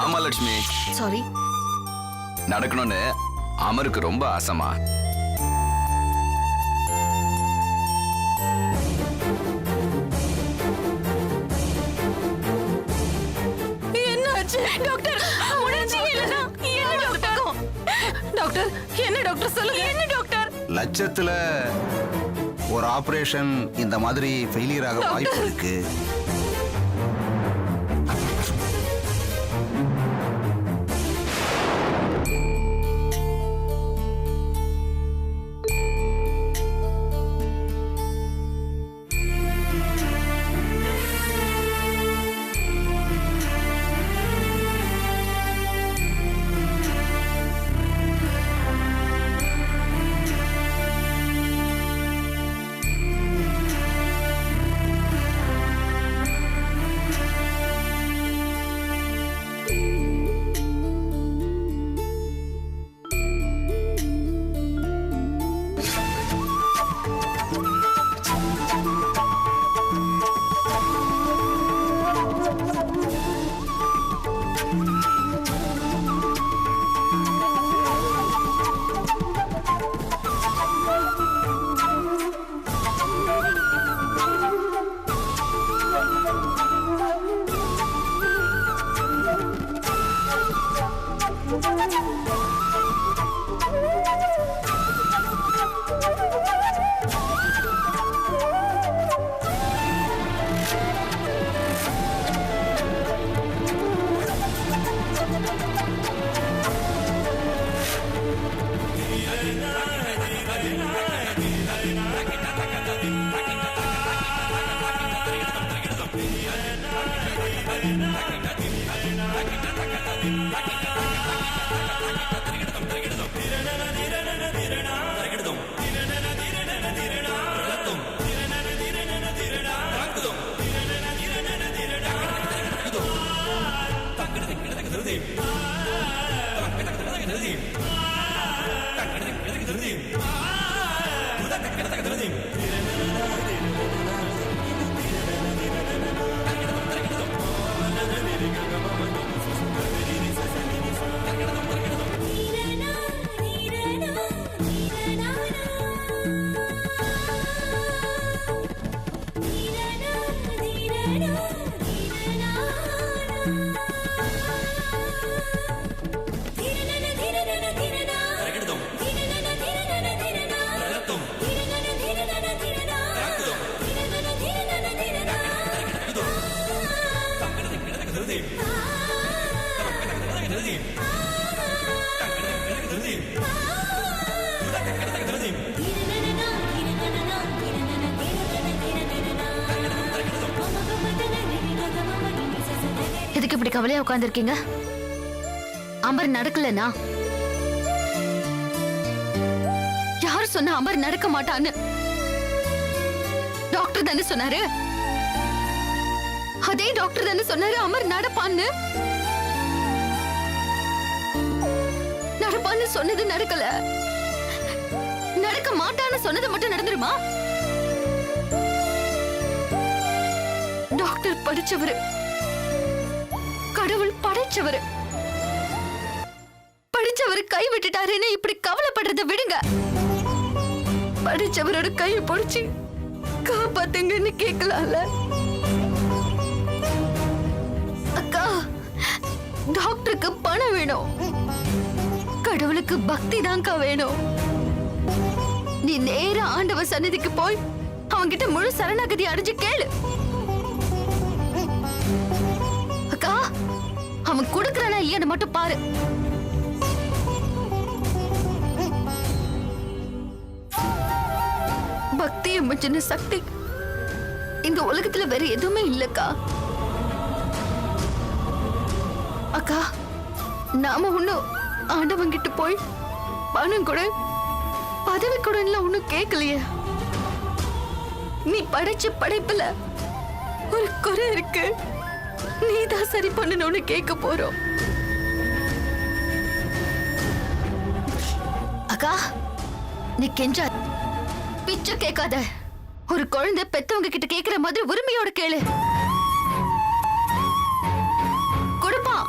ஆமா லட்சுமி, சாரி. நடக்கணும்னு அமருக்கு ரொம்ப ஆசைமா. என்னாச்சு டாக்டர்? உணர்ச்சி இல்லனா என்ன டாக்டர்? டாக்டர் என்ன டாக்டர் சொல்லுங்க, என்ன டாக்டர்? லட்சத்துல ஒரு ஆபரேஷன் இந்த மாதிரி ஃபெயிலியர் ஆக வாய்ப்பு இருக்கு. எதுக்கு இப்படி கவலையா உட்கார்ந்திருக்கீங்க? அமர் நடக்கலனா? யார் சொன்ன அமர் நடக்க மாட்டான்னு? டாக்டர் தானே சொன்னாரு. அதே டாக்டர் தானே சொன்னாரு அமர் நடப்பான்னு. நடப்பான்னு சொன்னது நடக்கல, நடக்க மாட்டான்னு சொன்னது மட்டும் நடந்துருமா? டாக்டர் படிச்சவரு, கடவுள் படைச்சவரு. படிச்சவரு கை விட்டுட்டாருன்னு இப்படி கவலைப்படுறத விடுங்க. படிச்சவரோட கையை பிடிச்சு காப்பாத்துங்கன்னு கேட்கலாம்ல. அக்கா, டாக்டருக்கு பணம் வேணும், கடவுளுக்கு பக்தி தான்க்கா வேணும். நீ நேரா ஆண்டவ சந்நிதிக்கு போய் அவன்கிட்ட முழு சரணாகதி அடைஞ்சு கேளு. அக்கா, அவன் கொடுக்கறானா இல்லையான்னு மட்டும் பாரு. பக்தியை மிஞ்சின சக்தி இந்த உலகத்துல வேற எதுவுமே இல்லக்கா. அக்கா, நாம ஒண்ணும் ஆண்டவன் கிட்ட போய் பணம் கூட பதவி கூட ஒண்ணும் கேட்கலையே. நீ படைச்ச படைப்புல ஒரு குறை இருக்கு, நீதான் சரி பண்ணணும்னு கேட்க போறோம். அக்கா, நீ கெஞ்சா பிச்சை கேட்காத. ஒரு குழந்தை பெத்தவங்க கிட்ட கேக்குற மாதிரி உரிமையோட கேளு. கொடுப்பான்,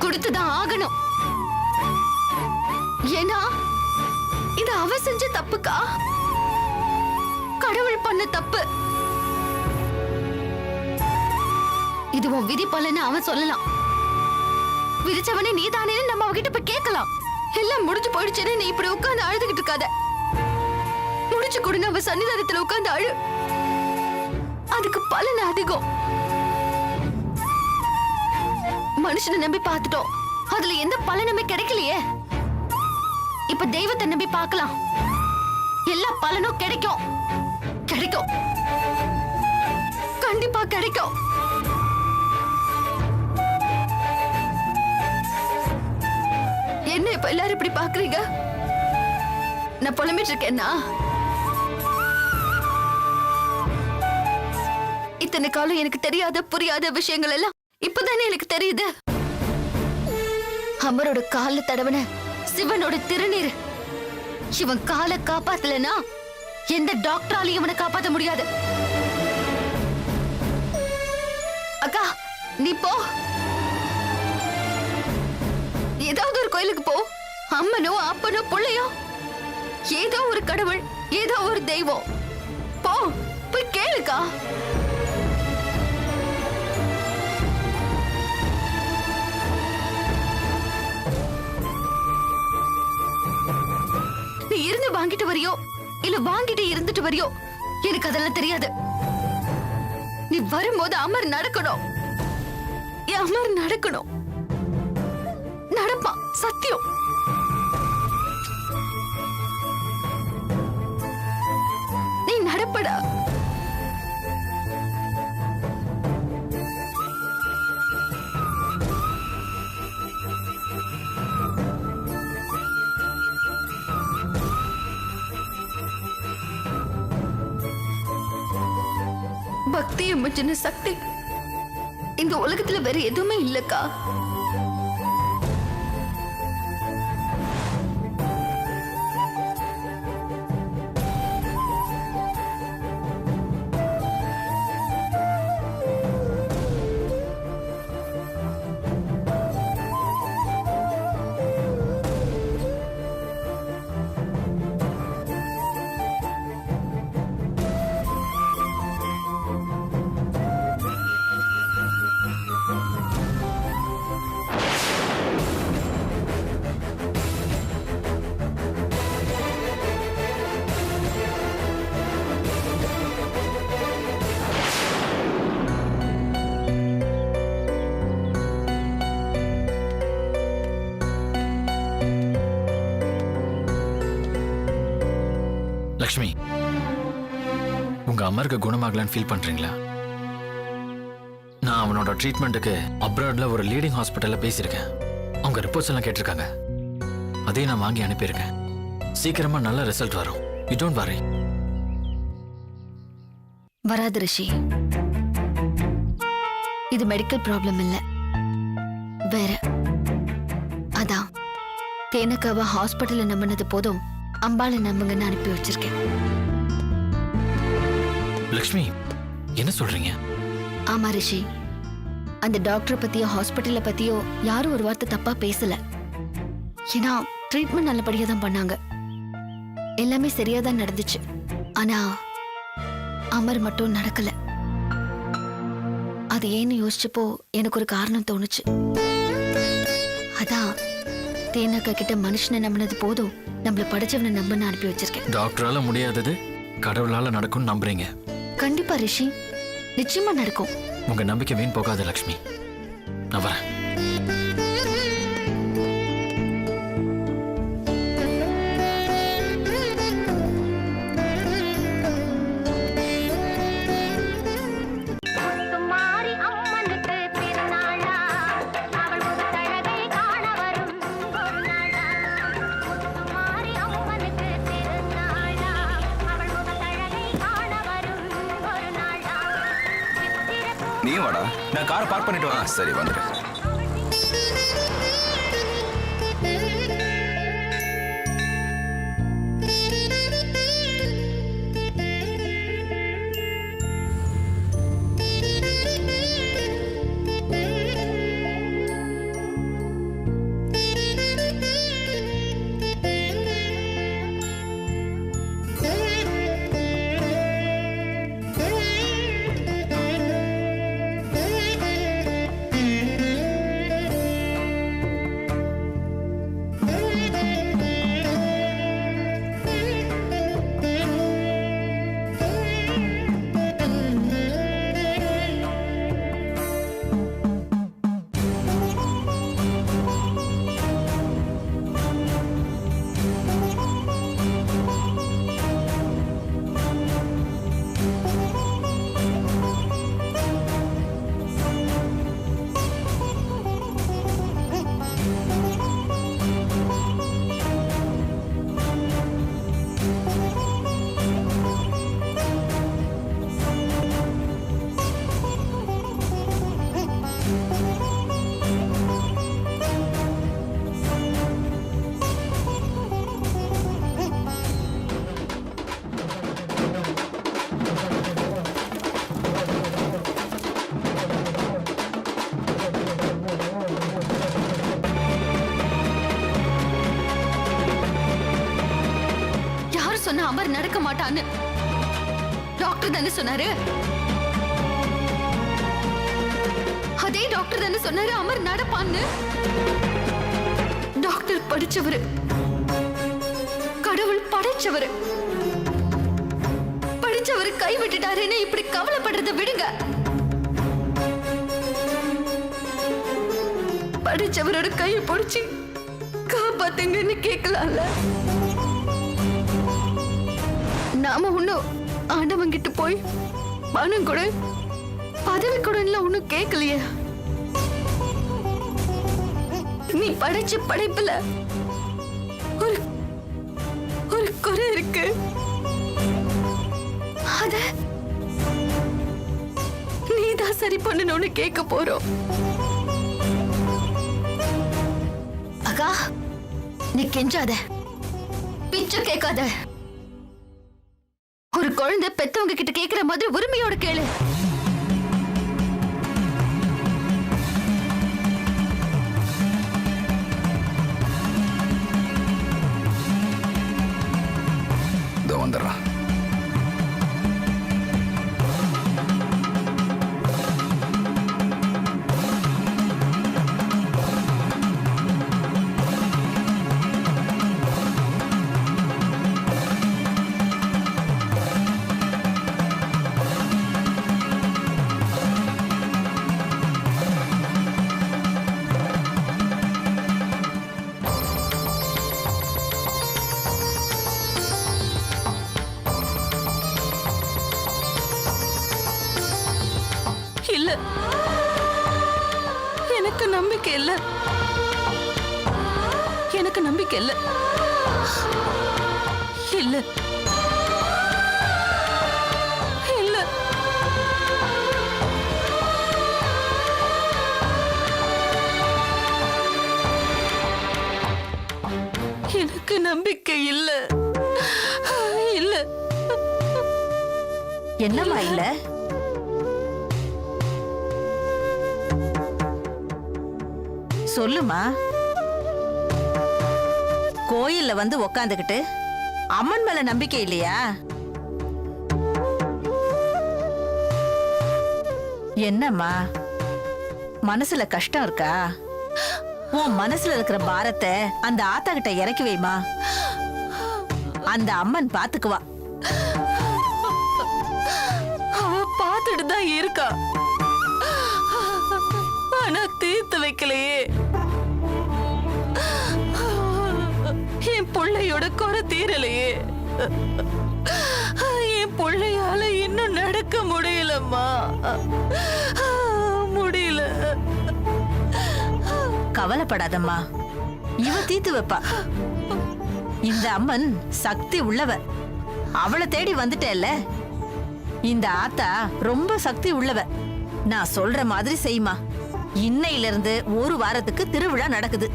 கொடுத்துதான் ஆகணும். ஏன்னா இது அவ செஞ்ச தப்புக்கா, கடவுள் பண்ண தப்பு. இது உன் விதி பலன்னு அவன் சொல்லலாம். விதிச்சவனே நீதானே நம்ம அவகிட்ட போய் கேட்கலாம். எல்லாம் முடிஞ்சு போயிடுச்சுன்னு நீ இப்படி உட்கார்ந்து அழுதுகிட்டு இருக்காத. முடிச்சு கொடுங்க, அவ சன்னிதானத்துல உட்கார்ந்து அழு. அதுக்கு பலன் அதிகம். மனுஷனை நம்பி பார்த்துட்டோம், அதுல எந்த பலனுமே கிடைக்கலையே. இப்ப தெய்வத்தை நம்பி பார்க்கலாம், எல்லா பலனும் கிடைக்கும். கிடைக்கும், கண்டிப்பா கிடைக்கும். என்ன இப்ப எல்லாரும் இப்படி பாக்குறீங்க? நான் புலம்பிட்டு இருக்கேன்னா? இத்தனை காலம் எனக்கு தெரியாத புரியாத விஷயங்கள் எல்லாம் இப்பதானே எனக்கு தெரியுது. அமரோட கால தடவன சிவனோட திருநீர் இவன் காலை காப்பாத்தலனா எந்த டாக்டராலையும் இவனை காப்பாத்த முடியாது. அக்கா நீ போ, ஏதாவது ஒரு கோயிலுக்கு போ. அம்மனோ அப்பனோ புள்ளையோ, ஏதோ ஒரு கடவுள், ஏதோ ஒரு தெய்வம், போ போய் கேளுக்கா. நீ இருந்து வாங்கிட்டு வரியோ இல்ல வாங்கிட்டு இருந்துட்டு வரியோ எனக்கு அதெல்லாம் தெரியாது. நீ வரும்போது அமர் நடக்கணும், அமர் நடக்கணும். நடப்பா, சத்தியம். நீ நடப்படா. பக்தியை மிஞ்சின சக்தி இந்த உலகத்துல வேற எதுவுமே இல்லக்கா. லக்ஷ்மி, உங்க அம்மாருக்கு குணமாகலான்னு ஃபீல் பண்றீங்களா? நான் அவனோட ட்ரீட்மெண்ட்டுக்கு அப்ராட்ல ஒரு லீடிங் ஹாஸ்பிட்டல்ல பேசியிருக்கேன். அவங்க ரிப்போர்ட்ஸ் எல்லாம் கேட்டிருக்காங்க. அதையும் நான் வாங்கி அனுப்பியிருக்கேன். சீக்கிரமா நல்ல ரிசல்ட் வரும். You don't worry. வராது ரிஷி, இது மெடிக்கல் ப்ராப்ளம் இல்ல, வேற. அதான் தேனக்காவ ஹாஸ்பிட்டல்ல நம்பினது போதும், அம்பாளை நம்புங்கன்னு அனுப்பி வச்சிருக்கேன். லக்ஷ்மி, என்ன சொல்றீங்க? ஆமா ரிஷி, அந்த டாக்டரை பத்தியோ ஹாஸ்பிட்டல்ல பத்தியோ யாரும் ஒரு வார்த்தை தப்பா பேசல. ஏன்னா ட்ரீட்மெண்ட் நல்லபடியா தான் பண்ணாங்க, எல்லாமே சரியா தான் நடந்துச்சு. ஆனா அமர் மட்டும் நடக்கல. அது ஏன்னு யோசிச்சப்போ எனக்கு ஒரு காரணம் தோணுச்சு. அதான் தேனக்கா கிட்ட மனுஷனை நம்பினது போதும், நம்மள படிச்சவனை நம்பன்னு அனுப்பி வச்சிருக்கேன். டாக்டரால முடியாதது கடவுளால நடக்கும்னு நம்புறீங்க? கண்டிப்பா ரிஷி, நிச்சயமா நடக்கும். உங்க நம்பிக்கை வீண் போகாத லக்ஷ்மி. நான் வரேன். நீ வாடா. நான் காரை பார்க் பண்ணிட்டு வரேன். சரி வந்துடுறேன். சொன்ன அமர் நடக்க மாட்டான்னு டாக்டர் தானே சொன்னாரு. அதே டாக்டர் தானே சொன்னாரு அமர் நடப்பான்னு. டாக்டர் படிச்சவரு, கடவுள் படைச்சவரு. படிச்சவரு கை விட்டுட்டாருன்னு இப்படி கவலைப்படுறத விடுங்க. படிச்சவரோட கையை பிடிச்சி காப்பாத்துங்கன்னு கேட்கலாம்ல. நாம ஒண்ணும் ஆண்டவங்கிட்ட போய் பணம் கூட பதவி கூட ஒண்ணும் கேட்கலையே. நீ படைச்ச படைப்புல ஒரு ஒரு குறை இருக்கு. அத நீதான் சரி பண்ணணும்னு கேட்க போறோம். அக்கா, நீ கெஞ்சாத, பிச்சை கேட்காத. ஒரு குழந்தை பெத்தவங்க கிட்ட கேக்குற மாதிரி உரிமையோட கேளு. இதோ வந்துடுறான். இல்ல, எனக்கு நம்பிக்கை இல்ல. எனக்கு நம்பிக்கை இல்ல. இல்ல இல்ல. எனக்கு நம்பிக்கை இல்ல. இல்ல. என்னம்மா இல்ல? சொல்லுமா. கோயில்ல வந்து உக்காந்துக்கிட்டு அம்மன் மேல நம்பிக்கை இல்லையா? என்னம்மா மனசுல கஷ்டம் இருக்கா? உன் மனசுல இருக்கிற பாரத்தை அந்த ஆத்தா கிட்ட இறக்கி வைமா. அந்த அம்மன் பாத்துக்குவா. அவ பாத்துட்டு தான் இருக்கா, ஆனா தீர்த்து வைக்கலையே. என் பிள்ளையோட குறை தீரலையே. என் பிள்ளையால இன்னும் நடக்க முடியலம்மா, முடியல. கவலைப்படாதம்மா, இவ தீத்து வைப்பா. இந்த அம்மன் சக்தி உள்ளவ. அவளை தேடி வந்துட்டேல்ல. இந்த ஆத்தா ரொம்ப சக்தி உள்ளவ. நான் சொல்ற மாதிரி செய்யுமா. இன்னையில இருந்து ஒரு வாரத்துக்கு திருவிழா நடக்குது.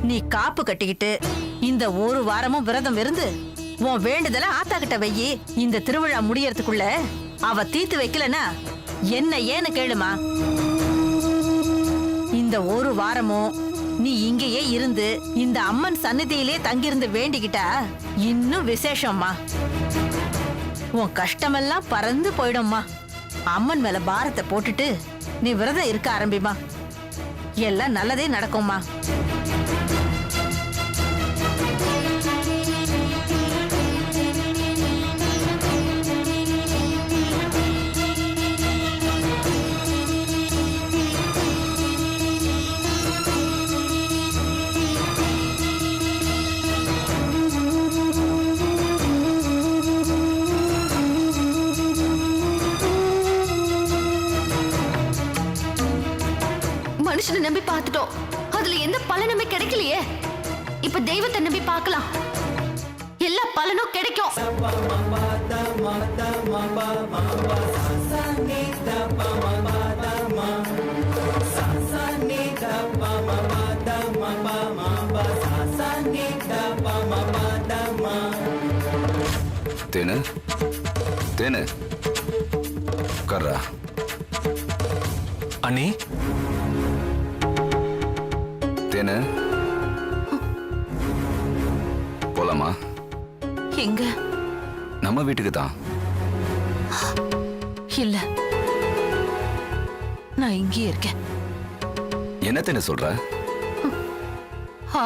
நீ காப்பு கட்டிக்கிட்டு இந்த ஒரு வாரமும் விரதம் இருந்து உன் வேண்டுதல ஆத்தா கிட்ட வையி. இந்த திருவிழா முடியறதுக்குள்ள அவ தீத்து வைக்கலனா என்ன ஏன்னு கேளுமா. இந்த ஒரு வாரமும் நீ இங்கேயே இருந்து இந்த அம்மன் சந்நிதியிலே தங்கியிருந்து வேண்டிக்கிட்டா இன்னும் விசேஷம்மா. உன் கஷ்டமெல்லாம் பறந்து போயிடும்மா. அம்மன் மேல பாரத்தை போட்டுட்டு நீ விரதம் இருக்க ஆரம்பிமா. எல்லாம் நல்லதே நடக்கும்மா. மனுஷனை நம்பி பார்த்துட்டோம், அதுல எந்த பலனுமே கிடைக்கலையே. இப்ப தெய்வத்தை நம்பி பார்க்கலாம், எல்லா பலனும் கிடைக்கும். தேனு தேனு கர்ரா. அண்ணி, தேனு போலாமா? எங்க? நம்ம வீட்டுக்கு தான். இல்ல, நான் இங்கேயே இருக்கேன். என்னத்தேன்னு சொல்ற?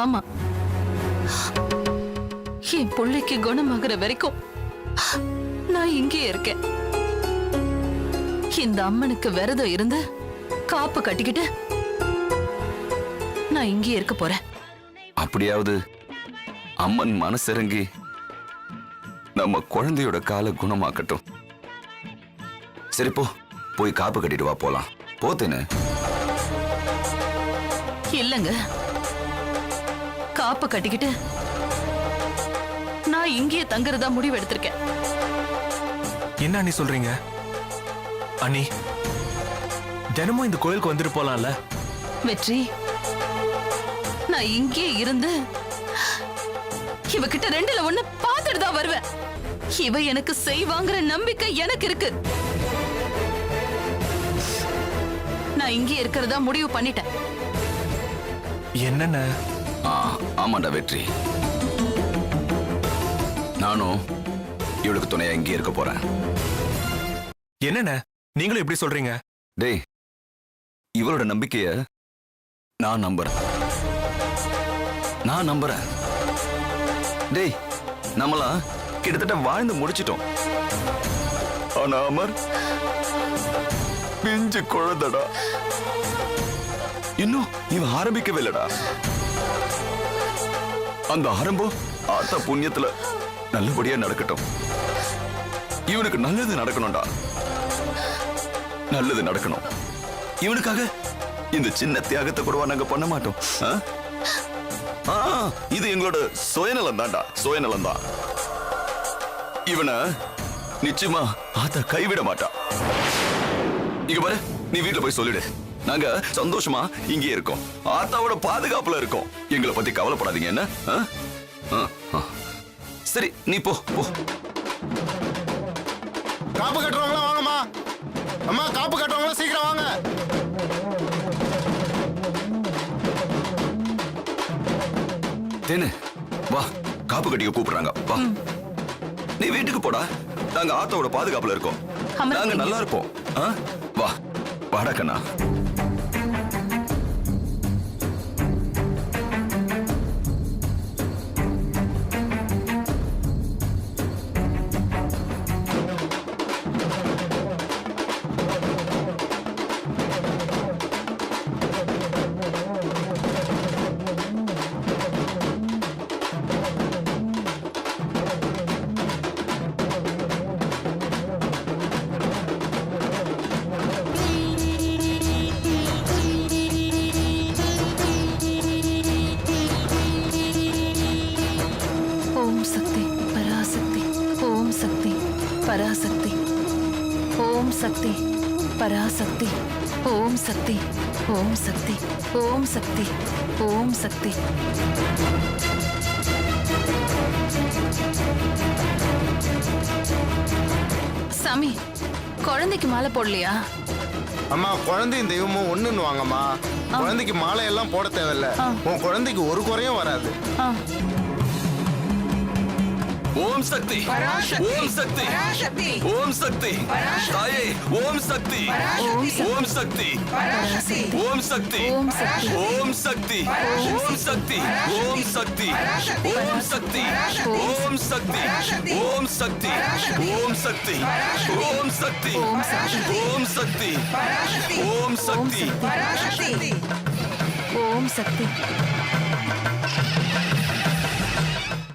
ஆமா, என் பிள்ளைக்கு குணமாகிற வரைக்கும் நான் இங்கேயே இருக்கேன். இந்த அம்மனுக்கு விரதம் இருந்து காப்பு கட்டிக்கிட்டு நான் இங்கேயே இருக்க போறேன். அப்படியாவது அம்மன் மனசிறங்கி நம்ம குழந்தையோட காலை குணமாக்கட்டும். சரி போ, போய் காப்பு கட்டிட்டு வா, போலாம். போத்தேன்னு. இல்லங்க, காப்பு கட்டிக்கிட்டு நான் இங்கேயே தங்குறதா முடிவு எடுத்திருக்கேன். என்ன அண்ணி சொல்றீங்க? அண்ணி, தினமும் இந்த கோயிலுக்கு வந்துட்டு போலாம்ல? வெற்றி, நான் இங்கே இருந்து இவகிட்ட ரெண்டுல ஒண்ணு பார்த்துட்டு தான் வருவேன். இவ எனக்கு செய்வாங்கிற நம்பிக்கை எனக்கு இருக்கு. நான் இங்கே இருக்கிறதா முடிவு பண்ணிட்டேன். என்னென்ன? ஆமாண்டா வெற்றி, நானும் இவளுக்கு துணையா இங்கே இருக்க போறேன். என்னென்ன நீங்களும் எப்படி சொல்றீங்க? டேய், இவளோட நம்பிக்கைய நான் நம்புறேன். டேய், நம்மளாம் கிட்டத்தட்ட வாழ்ந்து முடிச்சிட்டோம். ஆனா அமர் பிஞ்சு குழந்தடா, இன்னும் இவன் ஆரம்பிக்கவே இல்லடா. அந்த ஆரம்பம் ஆத்தா புண்ணியத்துல நல்லபடியா நடக்கட்டும். இவனுக்கு நல்லது நடக்கணும்டா, நல்லது நடக்கணும். இவனுக்காக இந்த சின்ன தியாகத்தை கூடவா நாங்க பண்ண மாட்டோம்? இது எங்களோட சுயநலம் தான்டா, சுயநலம் தான். இவனை நிச்சயமா ஆத்தா கைவிட மாட்டா. இங்க பாரு, நீ வீட்டுல போய் சொல்லிடு, நாங்க சந்தோஷமா இங்கே இருக்கோம், ஆத்தாவோட பாதுகாப்புல இருக்கோம், எங்களை பத்தி கவலைப்படாதீங்க. என்ன? சரி, நீ போ போ. காப்பு கட்டுறவங்களா வாங்கம்மா. அம்மா, காப்பு கட்டுறவங்களா சீக்கிரம் வாங்க. தேனு, வா, காப்பு கட்டிக்க கூப்பிடுறாங்க, வா. நீ வீட்டுக்கு போடா, நாங்க ஆத்தாவோட பாதுகாப்புல இருக்கோம், நாங்க நல்லா இருப்போம். வா, வாடா கண்ணா. பராசக்தி, ஓம் சக்தி, பராசக்தி, ஓம் சக்தி, ஓம் சக்தி, ஓம் சக்தி, ஓம் சக்தி. சாமி, குழந்தைக்கு மாலை போடலையா? அம்மா, குழந்தையும் தெய்வமும் ஒண்ணுன்னு வாங்கம்மா. குழந்தைக்கு மாலை எல்லாம் போட தேவையில்ல. உன் குழந்தைக்கு ஒரு குறையும் வராது. ஓம் சக்தி, ஓம் சக்தி, ஓம் சக்தி, தாயே, ஓம் சக்தி, ஓம் சக்தி, ஓம் சக்தி, ஓம் சக்தி, ஓம் சக்தி, ஓம் சக்தி, ஓம் சக்தி, ஓம் சக்தி, ஓம் சக்தி, ஓம் சக்தி, ஓம் சக்தி, ஓம் சக்தி, ஓம் சக்தி, ஓம் சக்தி.